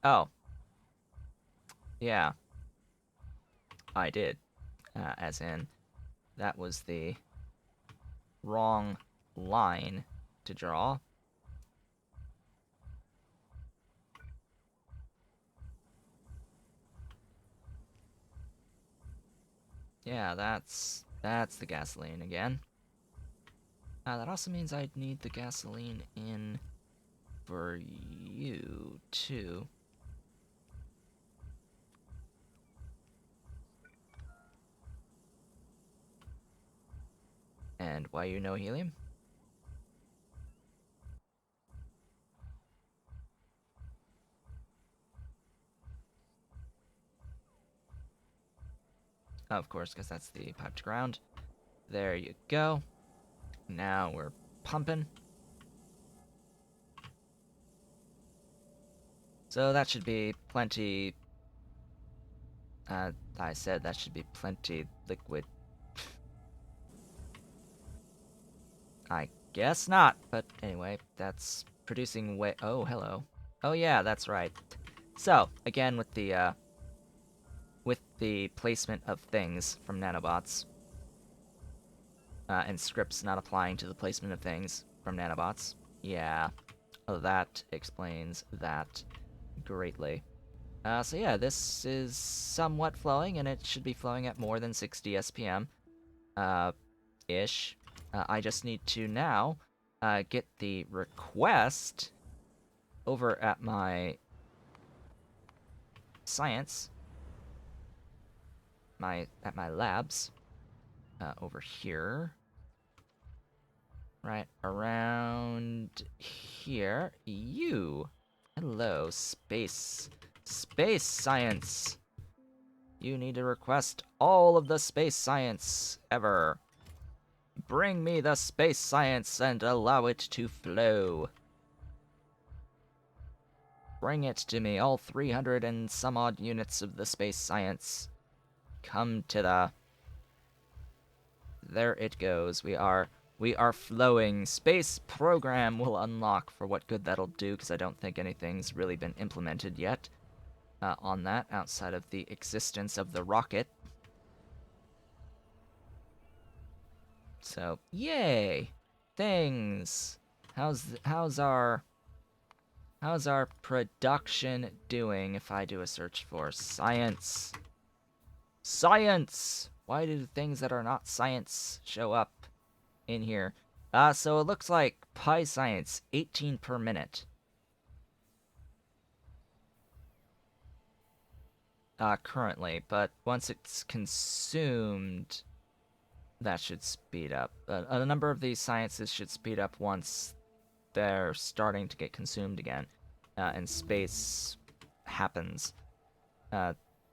Oh, yeah, I did. As in, that was the wrong line to draw. Yeah, that's the gasoline again. That also means I'd need the gasoline in for you, too. And why you no helium? Of course, because that's the pipe to ground. There you go. Now we're pumping. So that should be plenty. I said that should be plenty liquid. I guess not, but anyway, that's producing way. Oh, hello. Oh yeah, that's right. So again, with the placement of things from nanobots, and scripts not applying to the placement of things from nanobots. Yeah, that explains that greatly. So yeah, this is somewhat flowing, and it should be flowing at more than 60 SPM, ish. I just need to now get the request over at my science, at my labs, over here, right around here. Hello, space science. You need to request all of the space science ever. Bring me the space science and allow it to flow. Bring it to me, all 300 and some odd units of the space science. Come to the... There it goes. We are flowing. Space program will unlock. For what good that'll do, because I don't think anything's really been implemented yet on that, outside of the existence of the rocket. So, yay! Things! How's our production doing if I do a search for science? Science! Why do things that are not science show up in here? So it looks like Pi Science, 18 per minute. Currently, but once it's consumed, that should speed up. A number of these sciences should speed up once they're starting to get consumed again, and space happens.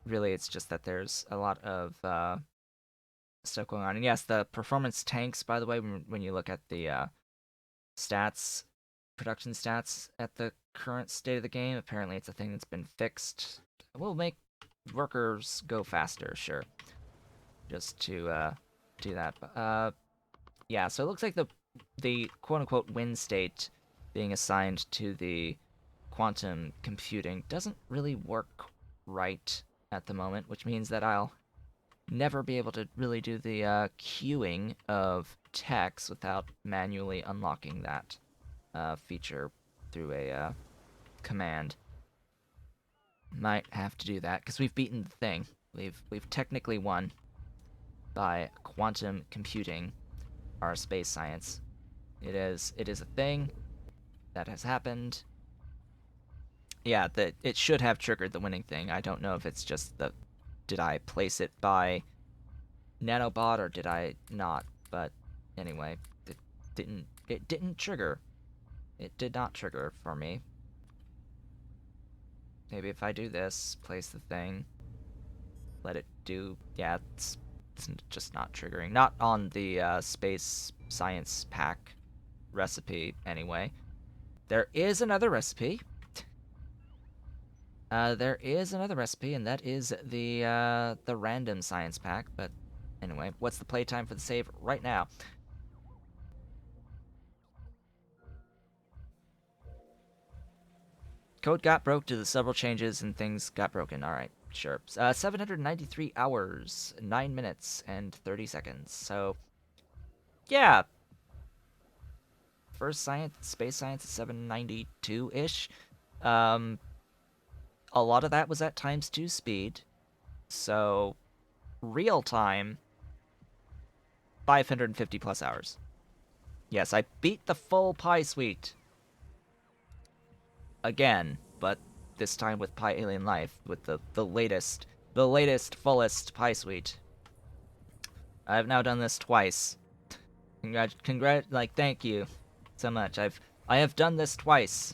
Really, it's just that there's a lot of stuff going on. And yes, the performance tanks, by the way, when you look at the stats, production stats at the current state of the game, apparently it's a thing that's been fixed. It will make workers go faster, sure, just to do that. Yeah, so it looks like the quote-unquote win state being assigned to the quantum computing doesn't really work right at the moment, which means that I'll never be able to really do the queuing of text without manually unlocking that feature through a command. Might have to do that because we've beaten the thing. We've technically won by quantum computing our space science. It is a thing that has happened. Yeah, that it should have triggered the winning thing. I don't know if it's just the did I place it by nanobot or did I not? But anyway, it didn't trigger. It did not trigger for me. Maybe if I do this, place the thing, let it do. Yeah, it's just not triggering. Not on the space science pack recipe anyway. There is another recipe. There is another recipe, and that is the random science pack. But anyway, what's the playtime for the save right now? Code got broke due to several changes and things got broken. All right, sure. 793 hours, 9 minutes, and 30 seconds. So, yeah, first science, space science is 792-ish. Um, a lot of that was at times 2 speed. So, real time, 550 plus hours. Yes, I beat the full Pi suite. Again, but this time with Pi Alien Life, with the latest, fullest Pi suite. I've now done this twice. Thank you so much. I have done this twice.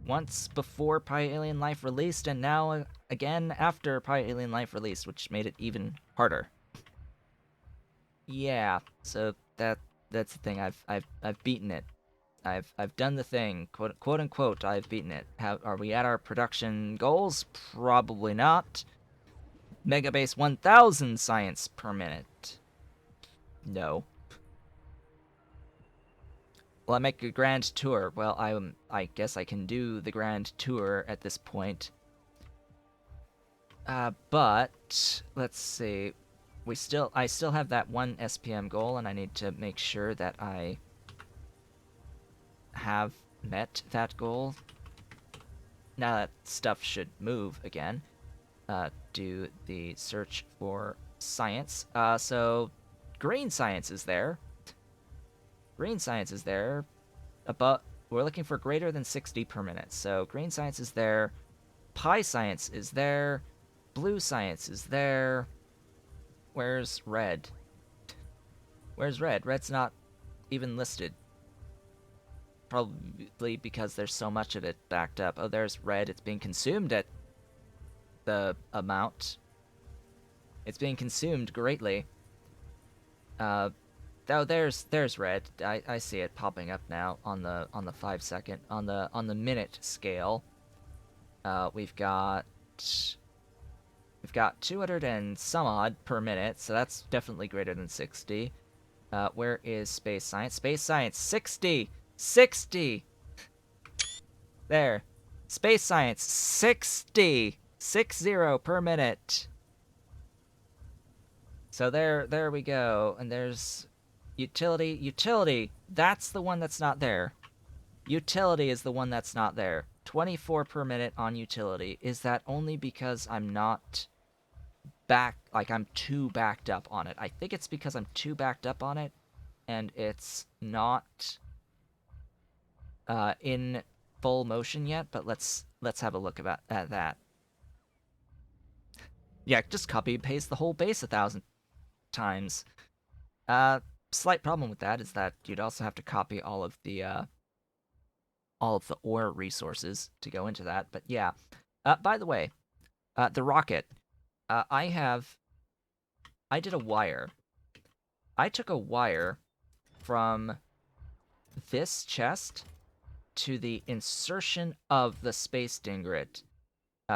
Once before Pi Alien Life released, and now again after Pi Alien Life released, which made it even harder. Yeah, so that's the thing. I've beaten it. I've done the thing, quote unquote. I've beaten it. Are we at our production goals? Probably not. Megabase 1000 science per minute. No. Will I make a grand tour? Well, I guess I can do the grand tour at this point. But let's see. I still have that 1 SPM goal, and I need to make sure that I have met that goal. Now that stuff should move again. Do the search for science. So green science is there. Green science is there. But we're looking for greater than 60 per minute. So green science is there. Pi science is there. Blue science is there. Where's red? Where's red? Red's not even listed. Probably because there's so much of it backed up. Oh, there's red. It's being consumed at the amount. It's being consumed greatly. Oh, there's red. I see it popping up now on the 5-second on the minute scale. We've got 200 and some odd per minute, so that's definitely greater than 60. Where is space science? Space science 60. There. Space science 60 per minute. So there we go. And there's utility. That's the one that's not there. Utility is the one that's not there. 24 per minute on utility. Is that only because I'm not I'm too backed up on it? I think it's because I'm too backed up on it, and it's not in full motion yet, but let's have a look at that. Yeah, just copy and paste the whole base 1,000 times. Slight problem with that is that you'd also have to copy all of the ore resources to go into that. But yeah. By the way, the rocket. I did a wire. I took a wire from this chest to the insertion of the space dingret.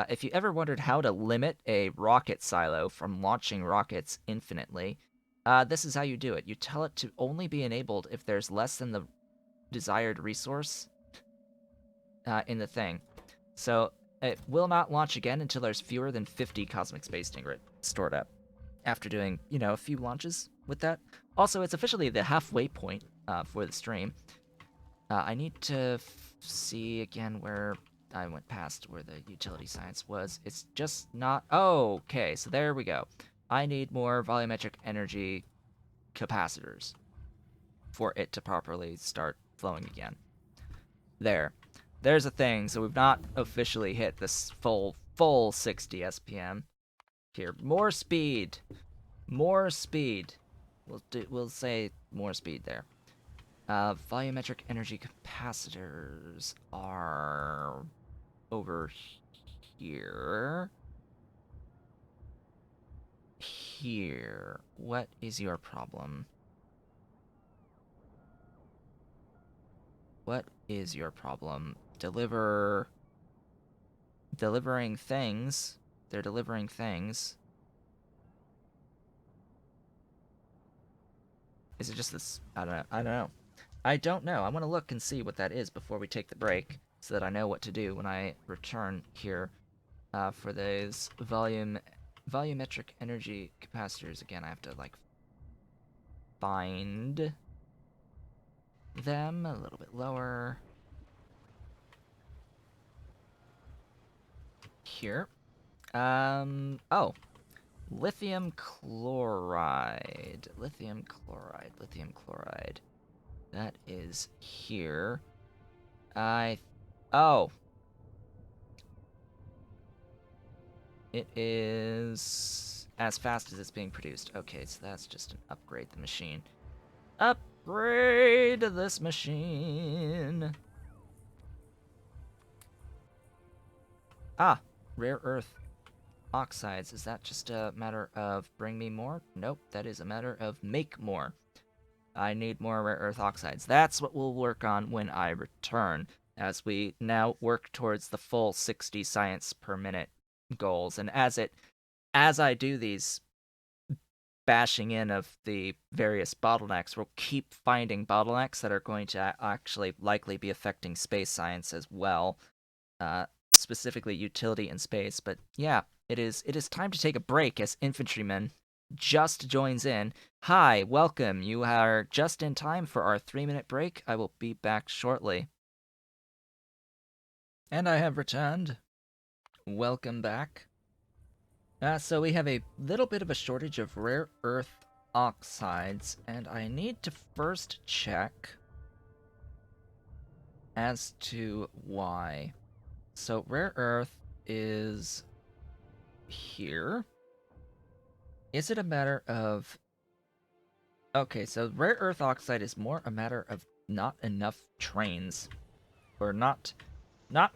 If you ever wondered how to limit a rocket silo from launching rockets infinitely, this is how you do it. You tell it to only be enabled if there's less than the desired resource in the thing. So it will not launch again until there's fewer than 50 cosmic space dingret stored up. After doing, a few launches with that. Also, it's officially the halfway point for the stream. I need to see again where I went past where the utility science was. It's just not... Oh, okay, so there we go. I need more volumetric energy capacitors for it to properly start flowing again. There's a thing, so we've not officially hit this full 60 SPM. Here, more speed. We'll say more speed there. Volumetric energy capacitors are over here. Here. What is your problem? What is your problem? Delivering things. They're delivering things. Is it just this? I don't know. I don't know. I want to look and see what that is before we take the break. so that I know what to do when I return here for those volumetric energy capacitors. Again, I have to like find them a little bit lower here. Oh, lithium chloride. Lithium chloride. Lithium chloride. That is here. Oh. It is as fast as it's being produced. Okay, so that's just an upgrade the machine. Upgrade this machine. Ah, rare earth oxides. Is that just a matter of bring me more? Nope, that is a matter of make more. I need more rare earth oxides. That's what we'll work on when I return, as we now work towards the full 60 science per minute goals. And as I do these bashing in of the various bottlenecks, we'll keep finding bottlenecks that are going to actually likely be affecting space science as well, specifically utility in space. But yeah, it is time to take a break as infantryman just joins in. Hi, welcome. You are just in time for our 3-minute break. I will be back shortly. And I have returned. Welcome back. So we have a little bit of a shortage of rare earth oxides, and I need to first check as to why. So rare earth is here. Is it a matter of... Okay, so rare earth oxide is more a matter of not enough trains, or not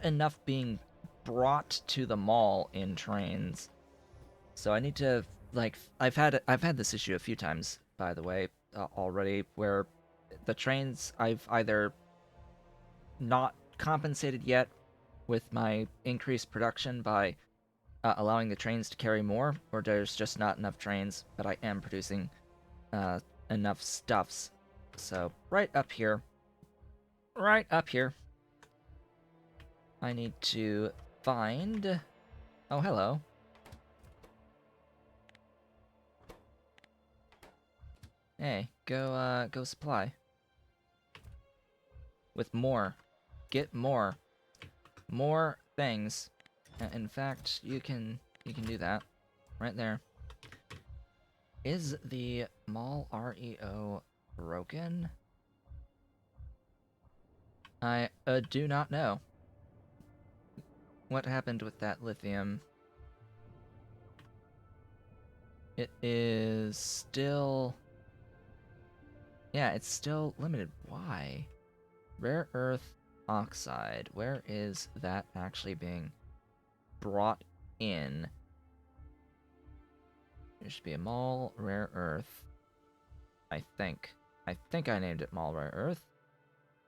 enough being brought to the mall in trains. So I need to, like, I've had this issue a few times, by the way, already, where the trains I've either not compensated yet with my increased production by allowing the trains to carry more, or there's just not enough trains, but I am producing enough stuffs. So right up here, I need to find... Oh, hello. Hey, go supply. With more. Get more. More things. In fact, you can do that. Right there. Is the mall REO broken? I do not know. What happened with that lithium? It is still... Yeah, it's still limited. Why? Rare earth oxide. Where is that actually being brought in? There should be a mall rare earth. I think. I think I named it mall rare earth,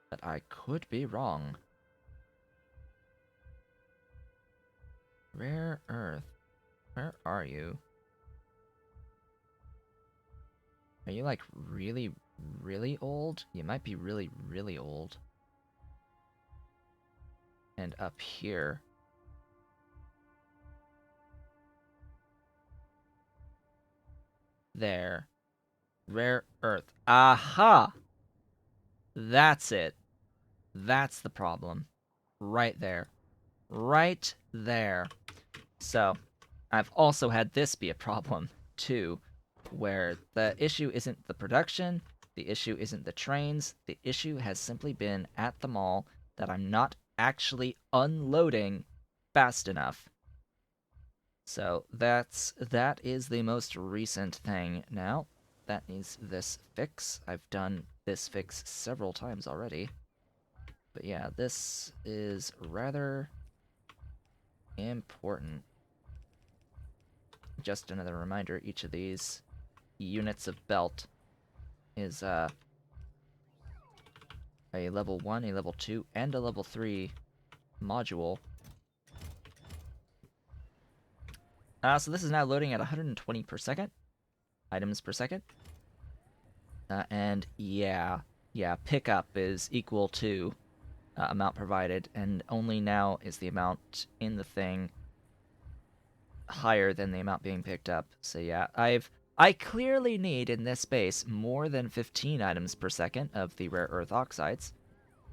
but I could be wrong. Rare earth. Where are you? Are you like really, really old? You might be really, really old. And up here. There. Rare earth. Aha! That's it. That's the problem. Right there. Right there. So, I've also had this be a problem, too, where the issue isn't the production, the issue isn't the trains, the issue has simply been at the mall that I'm not actually unloading fast enough. So that is the most recent thing now. That needs this fix. I've done this fix several times already. But yeah, this is rather important. Just another reminder, each of these units of belt is a level 1, a level 2, and a level 3 module. So this is now loading at 120 per second. Items per second. And yeah, pickup is equal to amount provided, and only now is the amount in the thing higher than the amount being picked up. So yeah, I clearly need in this space more than 15 items per second of the rare earth oxides.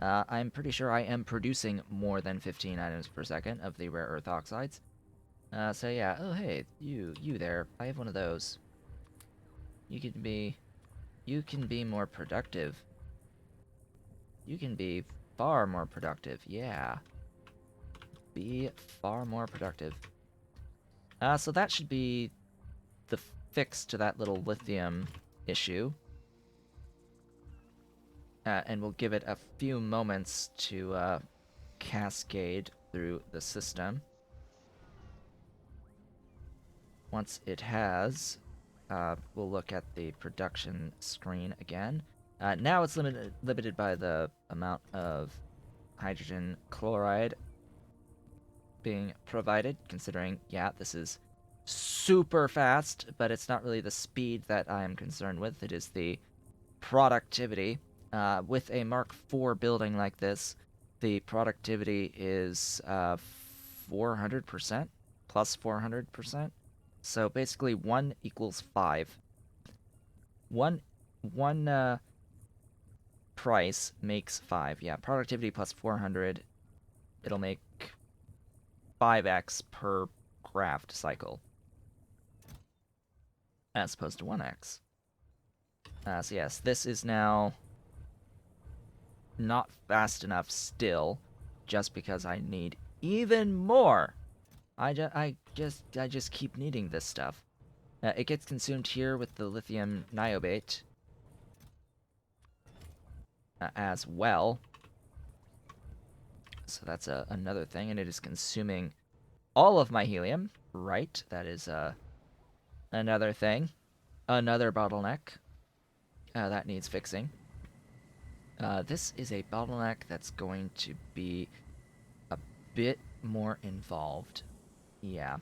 I'm pretty sure I am producing more than 15 items per second of the rare earth oxides. So yeah, oh hey, you there. I have one of those. You can be more productive. You can be far more productive. Yeah. Be far more productive. So that should be the fix to that little lithium issue. And we'll give it a few moments to cascade through the system. Once it has, we'll look at the production screen again. Now it's limited by the amount of hydrogen chloride being provided, considering, yeah, this is super fast, but it's not really the speed that I am concerned with. It is the productivity. With a Mark IV building like this, the productivity is 400%, plus 400%. So basically 1 equals 5. One price makes 5. Yeah, productivity plus 400, it'll make 5x per craft cycle, as opposed to 1x. So yes, this is now not fast enough still, just because I need even more. I just keep needing this stuff. It gets consumed here with the lithium niobate as well. So that's another thing, and it is consuming all of my helium. Right, that is another thing. Another bottleneck that needs fixing. This is a bottleneck that's going to be a bit more involved. Yeah.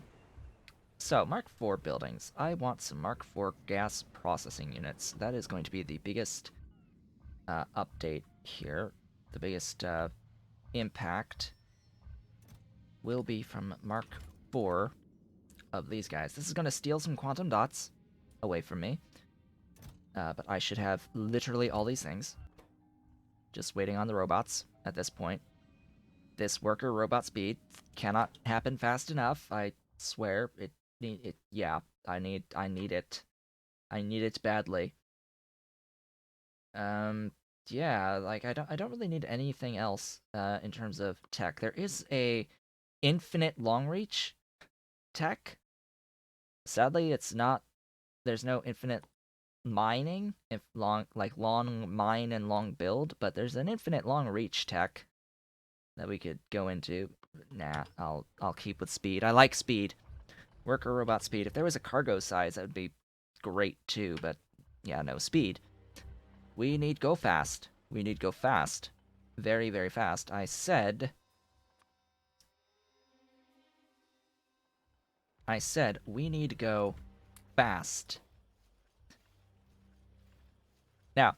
So, Mark IV buildings. I want some Mark IV gas processing units. That is going to be the biggest update here. The biggest impact will be from Mark IV of these guys. This is going to steal some quantum dots away from me. But I should have literally all these things. Just waiting on the robots at this point. This worker robot speed cannot happen fast enough. I swear yeah, I need it. I need it badly. Yeah, like I don't really need anything else in terms of tech. There is a infinite long reach tech. Sadly, it's not, there's no infinite mining, if long mine and long build, but there's an infinite long reach tech that we could go into. Nah, I'll keep with speed. I like speed. Worker robot speed. If there was a cargo size, that would be great too, but yeah, no speed. We need go fast. We need go fast. Very, very fast. I said we need to go fast. Now,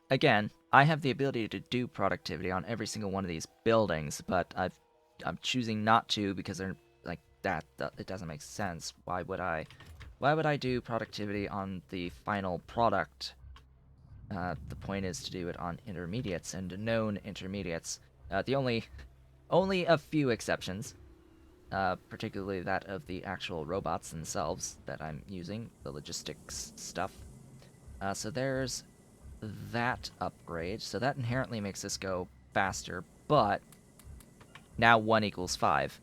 again, I have the ability to do productivity on every single one of these buildings, but I'm choosing not to because they're like that. It doesn't make sense. Why would I do productivity on the final product? The point is to do it on intermediates and known intermediates. The only a few exceptions, particularly that of the actual robots themselves that I'm using, the logistics stuff. So there's that upgrade. So that inherently makes this go faster, but now 1 equals 5.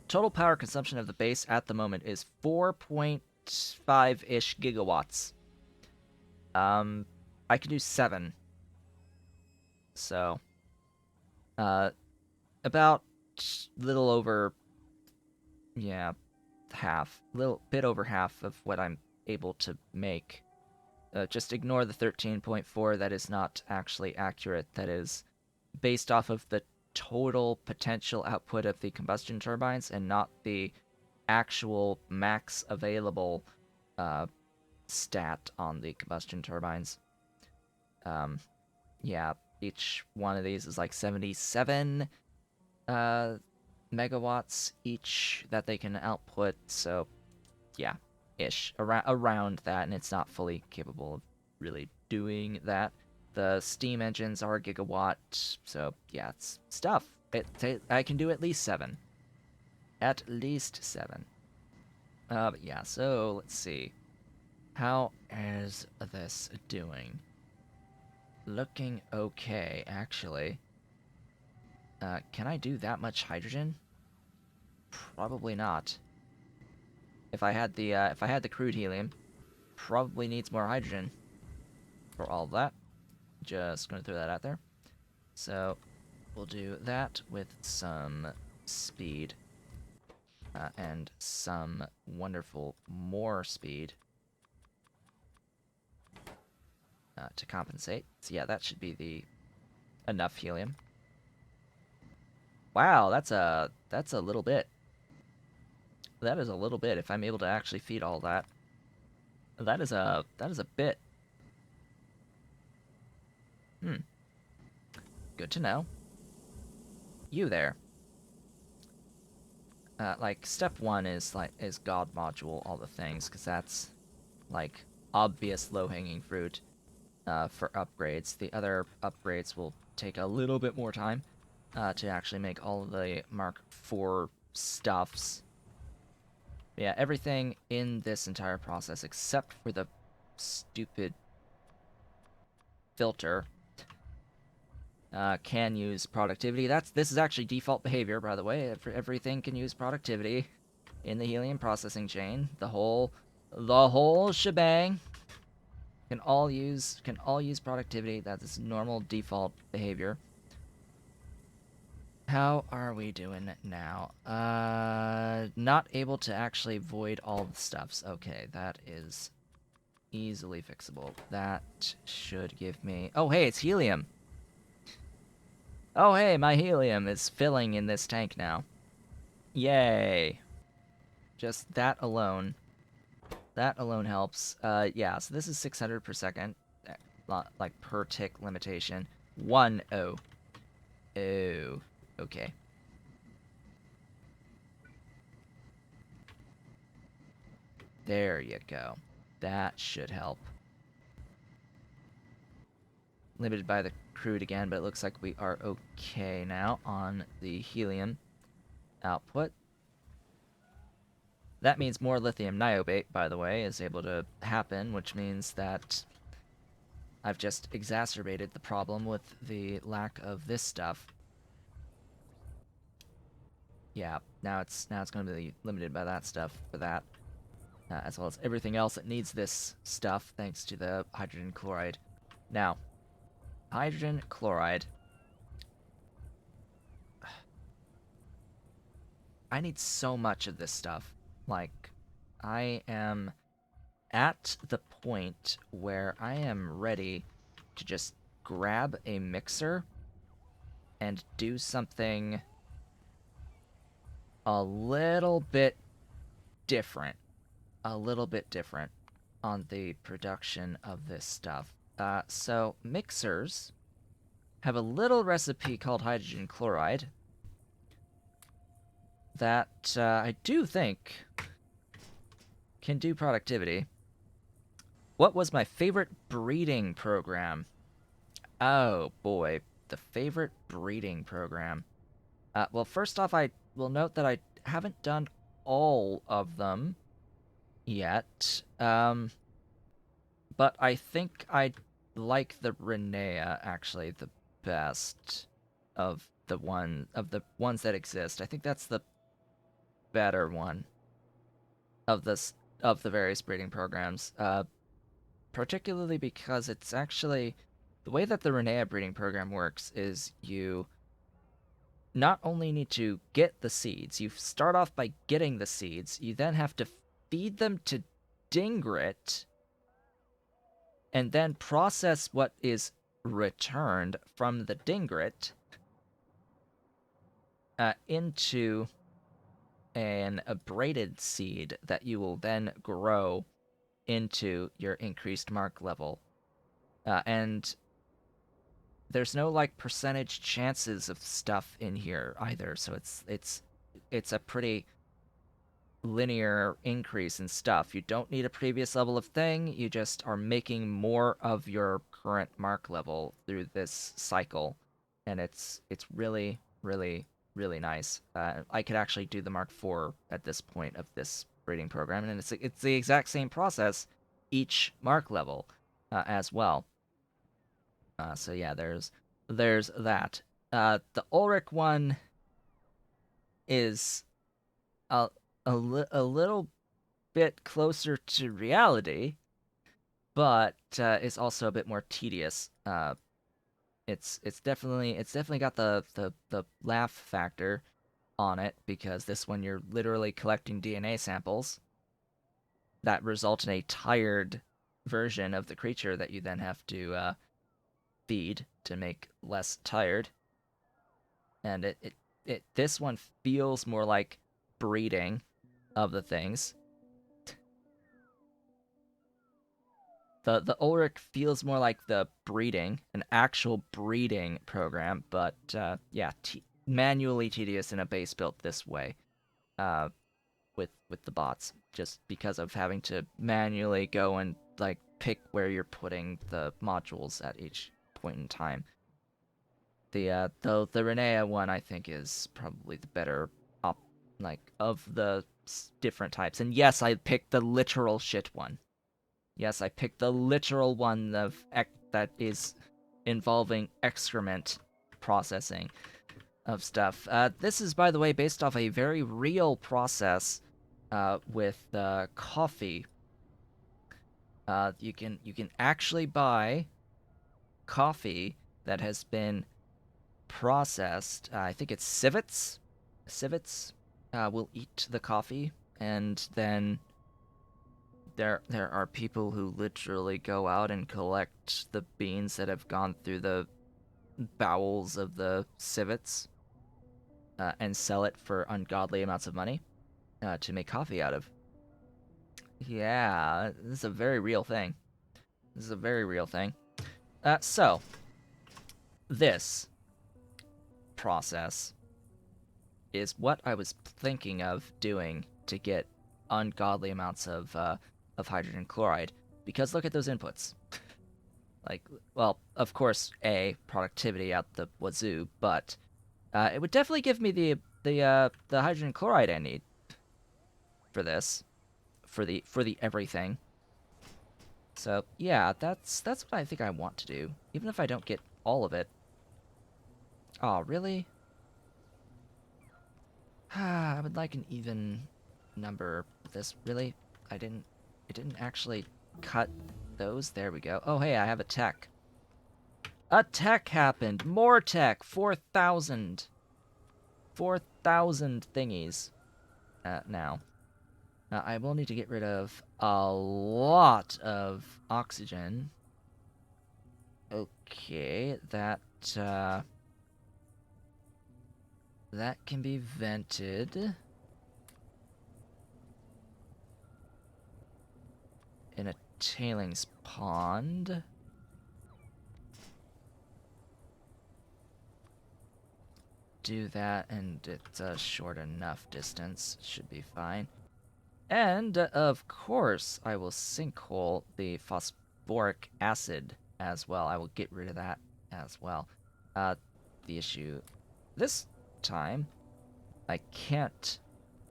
Total power consumption of the base at the moment is 4.5-ish gigawatts. I can do 7. So, about little over, yeah, half. Little bit over half of what I'm able to make. Just ignore the 13.4, that is not actually accurate. That is based off of the total potential output of the combustion turbines and not the actual max available stat on the combustion turbines. Yeah, Each one of these is like 77 uh, megawatts each that they can output. So yeah, ish around that, and it's not fully capable of really doing that. The steam engines are a gigawatt, so yeah, it's stuff. I can do at least 7. At least 7. But yeah, so let's see. How is this doing? Looking okay, actually. Can I do that much hydrogen? Probably not. If I had the crude helium, probably needs more hydrogen for all of that. Just gonna throw that out there. So we'll do that with some speed and some wonderful more speed to compensate. So yeah, that should be the enough helium. Wow, that's a little bit. That is a little bit. If I'm able to actually feed all that, that is a bit. Hmm. Good to know. You there. Like step 1 is God module all the things, because that's like obvious low-hanging fruit for upgrades. The other upgrades will take a little bit more time to actually make all of the Mark IV stuffs. Yeah, everything in this entire process except for the stupid filter can use productivity. This is actually default behavior, by the way. Everything can use productivity in the helium processing chain. The whole shebang can all use productivity. That is normal default behavior. How are we doing now? Not able to actually void all the stuffs. Okay, that is easily fixable. That should give me... Oh, hey, it's helium. Oh, hey, my helium is filling in this tank now. Yay. Just that alone. That alone helps. Yeah, so this is 600 per second. Like, per tick limitation. 1 oh. Oh. Okay. There you go. That should help. Limited by the crude again, but it looks like we are okay now on the helium output. That means more lithium niobate, by the way, is able to happen, which means that I've just exacerbated the problem with the lack of this stuff. Yeah, now it's going to be limited by that stuff for that, as well as everything else that needs this stuff, thanks to the hydrogen chloride. Now, hydrogen chloride. I need so much of this stuff. Like, I am at the point where I am ready to just grab a mixer and do something a little bit different. A little bit different on the production of this stuff. So mixers have a little recipe called hydrogen chloride that I do think can do productivity. What was my favorite breeding program? Oh boy, the favorite breeding program. Well, first off, I will note that I haven't done all of them yet. But I think I like the Renea actually the best of the ones that exist. I think that's the better one of the various breeding programs. Particularly because it's actually the way that the Renea breeding program works is you not only need to get the seeds, you start off by getting the seeds, you then have to feed them to Dingrit, and then process what is returned from the Dingrit into an abraded seed that you will then grow into your increased mark level. And there's no like percentage chances of stuff in here either, so it's a pretty linear increase in stuff. You don't need a previous level of thing, you just are making more of your current mark level through this cycle. And it's really, really, really nice. I could actually do the Mark IV at this point of this breeding program, and it's the exact same process each mark level as well. So yeah, there's that. The Ulrich one is a a little bit closer to reality, but is also a bit more tedious. It's definitely got the laugh factor on it because this one you're literally collecting DNA samples that result in a tired version of the creature that you then have to feed to make less tired. And this one feels more like breeding of the things. The Ulrich feels more like the breeding, an actual breeding program, but yeah, manually tedious in a base built this way, uh, with the bots, just because of having to manually go and like pick where you're putting the modules at each point in time. The Renea one I think is probably the better op like of the different types. And yes, I picked the literal shit one. Yes, I picked the literal one that is involving excrement processing of stuff. This is, by the way, based off a very real process with coffee. You can actually buy coffee that has been processed. I think it's civets. Civets will eat the coffee, and then there are people who literally go out and collect the beans that have gone through the bowels of the civets and sell it for ungodly amounts of money to make coffee out of. Yeah, this is a very real thing. This is a very real thing. So, this process is what I was thinking of doing to get ungodly amounts of hydrogen chloride. Because look at those inputs. Like, well, of course, productivity out the wazoo, but it would definitely give me the hydrogen chloride I need for this, for the everything. So yeah, that's what I think I want to do, even if I don't get all of it. Oh, really? I would like an even number of this. Really? It didn't actually cut those. There we go. Oh, hey, I have a tech. A tech happened. More tech. 4,000. 4,000 thingies. Now. I will need to get rid of a lot of oxygen. Okay, that can be vented in a tailings pond. Do that, and it's a short enough distance. Should be fine. And, of course, I will sinkhole the phosphoric acid as well. I will get rid of that as well. The issue this time, I can't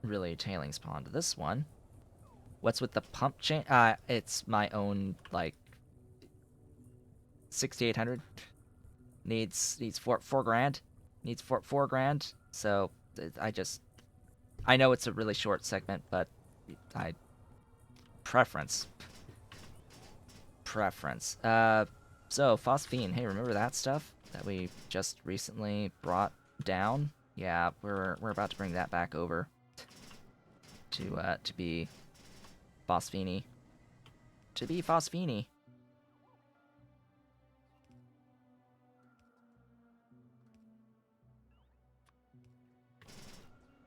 really tailings pond this one. What's with the pump chain? It's my own, like, 6,800. Needs four grand. Needs four grand. So, I know it's a really short segment, but I preference. So phosphine. Hey, remember that stuff that we just recently brought down? Yeah, we're about to bring that back over to be phosphine. To be phosphine.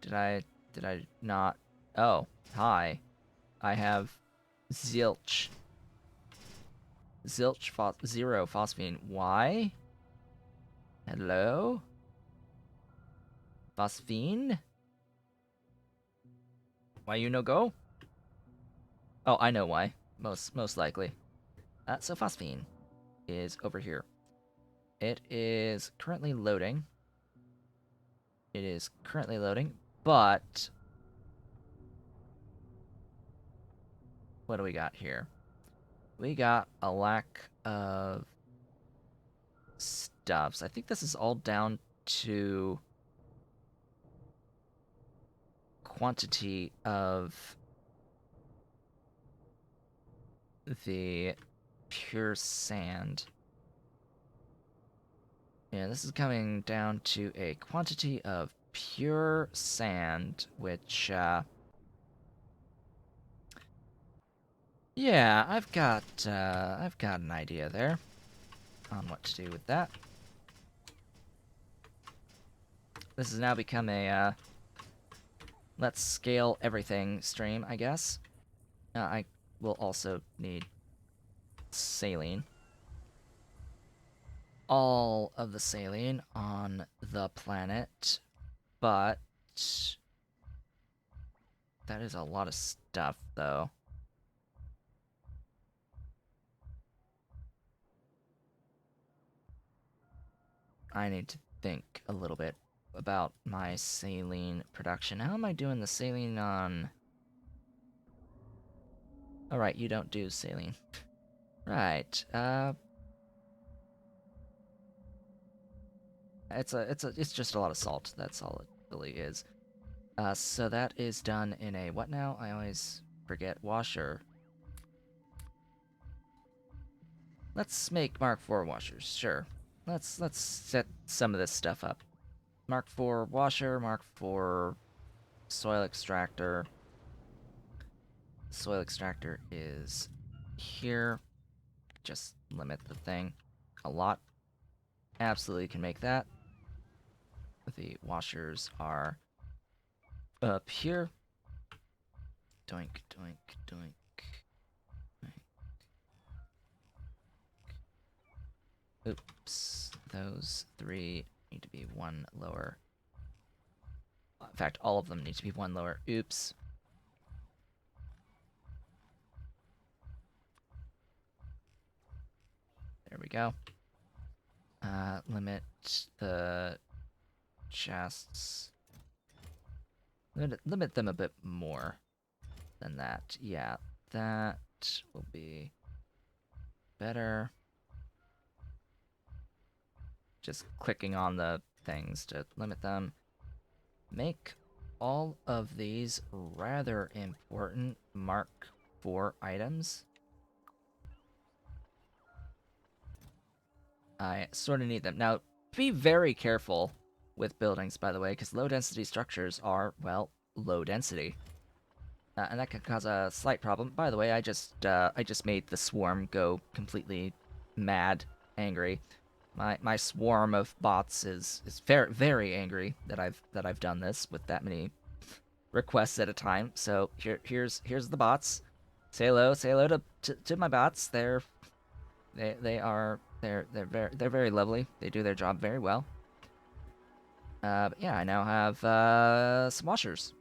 Did I not? Oh, hi. I have zilch. Zero phosphine. Why? Hello? Phosphine? Why you no go? Oh, I know why. Most likely. So Phosphine is over here. It is currently loading. It is currently loading, but what do we got here? We got a lack of stuffs. I think this is all down to quantity of the pure sand. Yeah, this is coming down to a quantity of pure sand, which, yeah, I've got an idea there on what to do with that. This has now become a, let's scale everything stream, I guess. I will also need saline. All of the saline on the planet, but that is a lot of stuff, though. I need to think a little bit about my saline production. How am I doing the saline on... Alright, you don't do saline. Right, it's just a lot of salt. That's all it really is. So that is done in a what now? I always forget. Washer. Let's make Mark IV washers. Sure. Let's set some of this stuff up. Mark IV washer, Mark IV soil extractor. Soil extractor is here. Just limit the thing a lot. Absolutely can make that. The washers are up here. Doink, doink, doink. Oops. Those three need to be one lower. In fact, all of them need to be one lower. Oops. There we go. Limit the chests. Limit them a bit more than that. Yeah, that will be better. Just clicking on the things to limit them. Make all of these rather important Mark IV items. I sort of need them. Now, be very careful with buildings, by the way, because low-density structures are, well, low density. And that can cause a slight problem. By the way, I just made the swarm go completely mad, angry. My swarm of bots is very very angry that I've done this with that many requests at a time. So here's the bots. Say hello to my bots. They're very lovely. They do their job very well. But yeah, I now have some washers.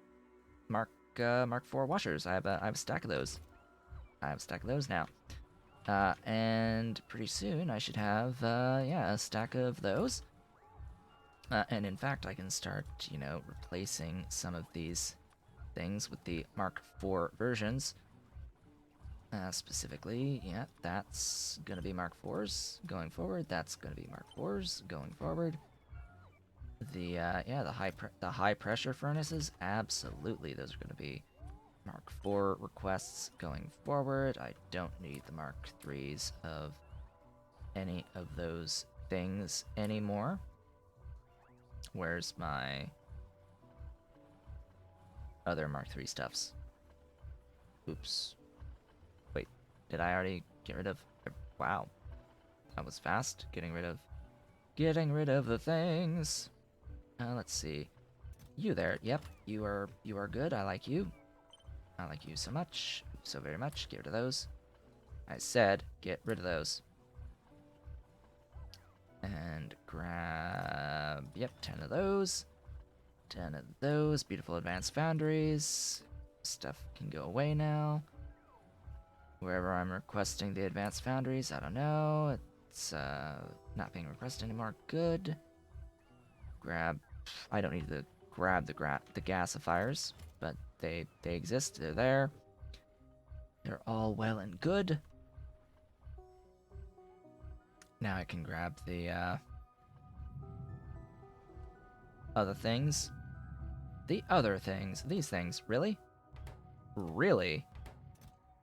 Mark IV washers. I have a stack of those. I have a stack of those now. And pretty soon I should have yeah, a stack of those. And in fact, I can start, you know, replacing some of these things with the Mark IV versions. Specifically, yeah, that's gonna be Mark IVs going forward. That's gonna be Mark IVs going forward. The yeah, the high pressure furnaces, absolutely, those are gonna be Mark IV requests going forward. I don't need the Mark IIIs of any of those things anymore. Where's my other Mark III stuffs? Oops. Wait, did I already get rid of... Wow. That was fast. Getting rid of the things. Let's see. You there. Yep, you are good. I like you. I like you so much. So very much. Get rid of those. I said, get rid of those. And grab, yep, 10 of those. 10 of those. Beautiful advanced foundries. Stuff can go away now. Wherever I'm requesting the advanced foundries, I don't know. It's not being requested anymore. Good. Grab. I don't need to grab the gasifiers, but they exist. They're there. They're all well and good. Now I can grab the other things. The other things. These things. Really? Really?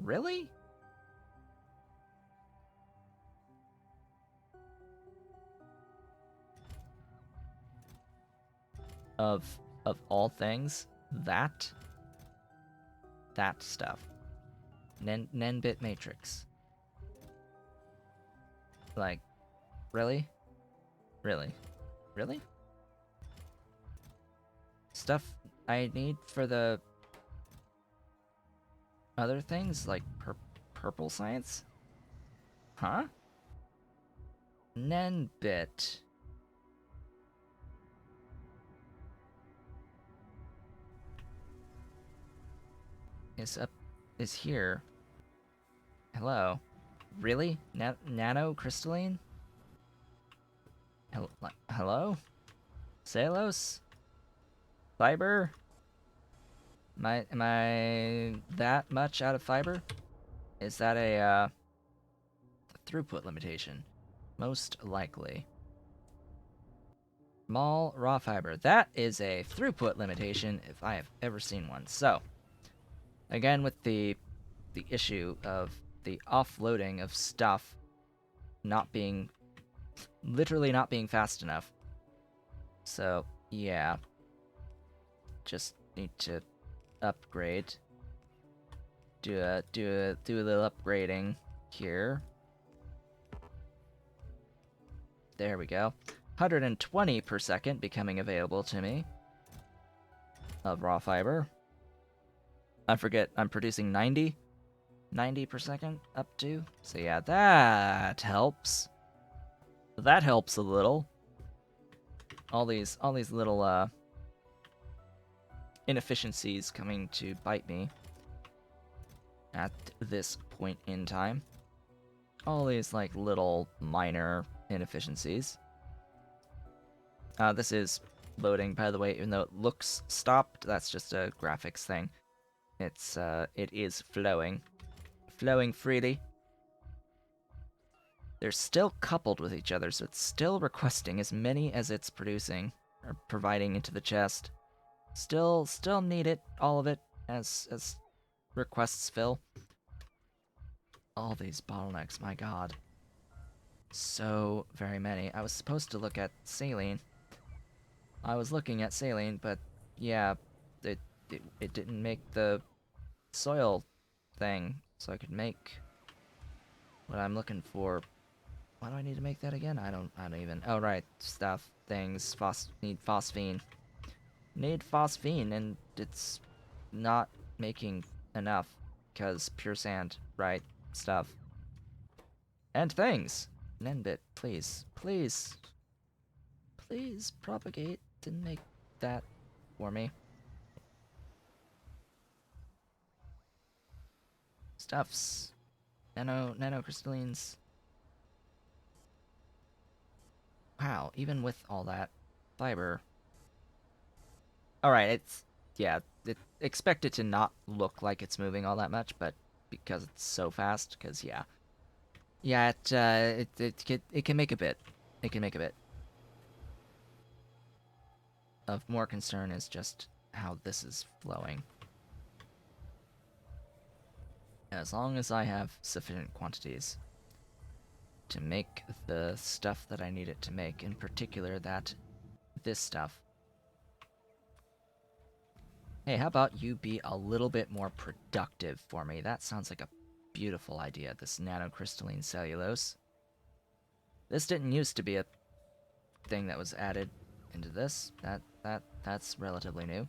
Really? Of all things, that stuff. Nen-bit matrix. Like, really? Really? Really? Stuff I need for the other things, like purple science? Huh? Nen-bit. Is here. Hello? Really? Nano crystalline? Hello? Salos? Fiber? Am I that much out of fiber? Is that a throughput limitation? Most likely. Small raw fiber. That is a throughput limitation if I have ever seen one. So, again with the issue of the offloading of stuff literally not being fast enough. So, yeah. Just need to upgrade. Do a little upgrading here. There we go. 120 per second becoming available to me of raw fiber. I forget, I'm producing 90 per second up to. So yeah, that helps. That helps a little. All these little inefficiencies coming to bite me at this point in time. All these like little minor inefficiencies. This is loading, by the way, even though it looks stopped. That's just a graphics thing. It is flowing freely. They're still coupled with each other, so it's still requesting as many as it's producing or providing into the chest. Still need it, all of it, as requests fill. All these bottlenecks, my god. So very many. I was supposed to look at saline. I was looking at saline, but yeah, it didn't make the soil thing, so I could make what I'm looking for. Why do I need to make that again? I don't even. Oh right, stuff, things, need phosphine. Need phosphine, and it's not making enough because pure sand, right? Stuff. And things. Nenbit, please, please, please propagate and make that for me. Stuffs. Nanocrystallines. Wow, even with all that fiber. Alright, expect it to not look like it's moving all that much, but because it's so fast, because yeah. Yeah, it can make a bit. It can make a bit. Of more concern is just how this is flowing. As long as I have sufficient quantities to make the stuff that I need it to make, in particular this stuff. Hey, how about you be a little bit more productive for me? That sounds like a beautiful idea, this nanocrystalline cellulose. This didn't used to be a thing that was added into this. That's relatively new.